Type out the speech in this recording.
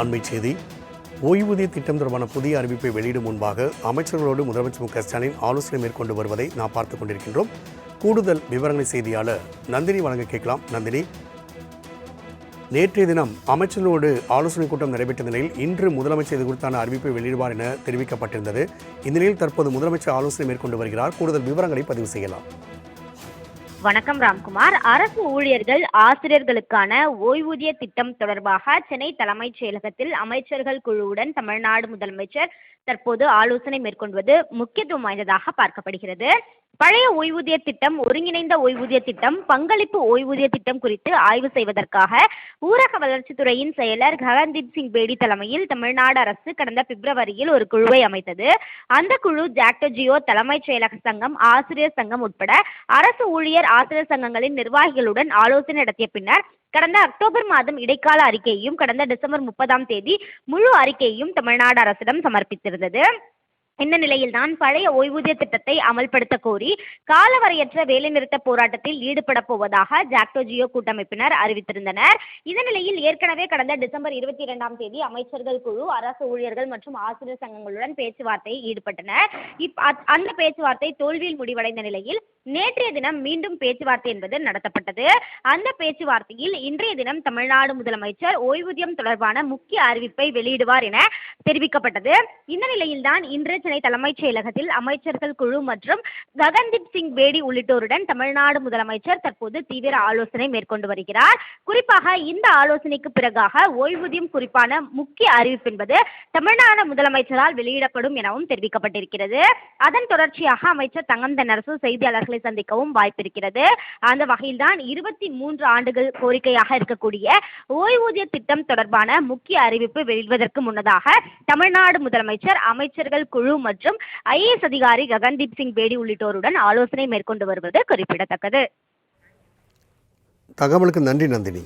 அண்மை செய்தி. ஓய்வூதிய திட்டம் தொடர்பான புதிய அறிவிப்பை வெளியிடும் முன்பாக அமைச்சர்களோடு முதலமைச்சர் மு.க.ஸ்டாலின் ஆலோசனை மேற்கொண்டு வருவதை நாம் பார்த்துக் கொண்டிருக்கின்றோம். கூடுதல் விவரங்களை செய்தியாளர் நந்தினி வழங்க கேட்கலாம். நந்தினி, நேற்றைய தினம் அமைச்சர்களோடு ஆலோசனை கூட்டம் நடைபெற்ற நிலையில் இன்று முதலமைச்சர் இது குறித்தான அறிவிப்பை வெளியிடுவார் என தெரிவிக்கப்பட்டிருந்தது. இந்த நிலையில் தற்போது முதலமைச்சர் ஆலோசனை மேற்கொண்டு வருகிறார். கூடுதல் விவரங்களை பதிவு செய்யலாம். வணக்கம் ராம்குமார். அரசு ஊழியர்கள் ஆசிரியர்களுக்கான ஓய்வூதிய திட்டம் தொடர்பாக சென்னை தலைமைச் செயலகத்தில் அமைச்சர்கள் குழுவுடன் தமிழ்நாடு முதலமைச்சர் தற்போது ஆலோசனை மேற்கொள்வது முக்கியத்துவம் வாய்ந்ததாக பார்க்கப்படுகிறது. பழைய ஓய்வூதிய திட்டம், ஒருங்கிணைந்த ஓய்வூதிய திட்டம், பங்களிப்பு ஓய்வூதிய திட்டம் குறித்து ஆய்வு செய்வதற்காக ஊரக வளர்ச்சித்துறையின் செயலர் ககன்தீப் சிங் பேடி தலைமையில் தமிழ்நாடு அரசு கடந்த பிப்ரவரியில் ஒரு குழுவை அமைத்தது. அந்த குழு ஜாக்டோ தலைமைச் செயலக சங்கம், ஆசிரியர் சங்கம் உட்பட அரசு ஊழியர் ஆசிரியர் சங்கங்களின் நிர்வாகிகளுடன் ஆலோசனை நடத்திய பின்னர் கடந்த அக்டோபர் மாதம் இடைக்கால அறிக்கையையும் கடந்த டிசம்பர் 30 முழு அறிக்கையையும் தமிழ்நாடு அரசிடம் சமர்ப்பித்திருந்தது. இந்த நிலையில்தான் பழைய ஓய்வூதிய திட்டத்தை அமல்படுத்த கோரி காலவரையற்ற வேலைநிறுத்த போராட்டத்தில் ஈடுபட போவதாக ஜாக்டோ கூட்டமைப்பினர் அறிவித்திருந்தனர். இந்த நிலையில் ஏற்கனவே கடந்த டிசம்பர் 22 அமைச்சர்கள் குழு அரசு ஊழியர்கள் மற்றும் ஆசிரியர் சங்கங்களுடன் பேச்சுவார்த்தையில் ஈடுபட்டனர். அந்த பேச்சுவார்த்தை தோல்வியில் முடிவடைந்த நிலையில் நேற்றைய தினம் மீண்டும் பேச்சுவார்த்தை என்பது நடத்தப்பட்டது. அந்த பேச்சுவார்த்தையில் இன்றைய தினம் தமிழ்நாடு முதலமைச்சர் ஓய்வூதியம் தொடர்பான முக்கிய அறிவிப்பை வெளியிடுவார் என தெரிவிக்கப்பட்டது. இந்த நிலையில்தான் இன்று சென்னை தலைமைச் செயலகத்தில் அமைச்சர்கள் குழு மற்றும் ககன்தீப் சிங் பேடி உள்ளிட்டோருடன் தமிழ்நாடு முதலமைச்சர் தற்போது தீவிர ஆலோசனை மேற்கொண்டு வருகிறார். குறிப்பாக இந்த ஆலோசனைக்கு பிறகாக ஓய்வூதியம் குறிப்பான முக்கிய அறிவிப்பு என்பது தமிழ்நாடு முதலமைச்சரால் வெளியிடப்படும் எனவும் தெரிவிக்கப்பட்டிருக்கிறது. அதன் தொடர்ச்சியாக அமைச்சர் தங்கம் தென்னரசு செய்தியாளர்களை சந்திக்கவும் வாய்ப்பிருக்கிறது. அந்த வகையில்தான் 23 ஆண்டுகள் கோரிக்கையாக இருக்கக்கூடிய ஓய்வூதிய திட்டம் தொடர்பான முக்கிய அறிவிப்பு வெளியிடுவதற்கு முன்னதாக தமிழ்நாடு முதலமைச்சர் அமைச்சர்கள் குழு மற்றும் IAS அதிகாரி ககன்தீப் சிங் பேடி உள்ளிட்டோருடன் ஆலோசனை மேற்கொண்டு வருவது குறிப்பிடத்தக்கது. தகவலுக்கு நன்றி நந்தினி.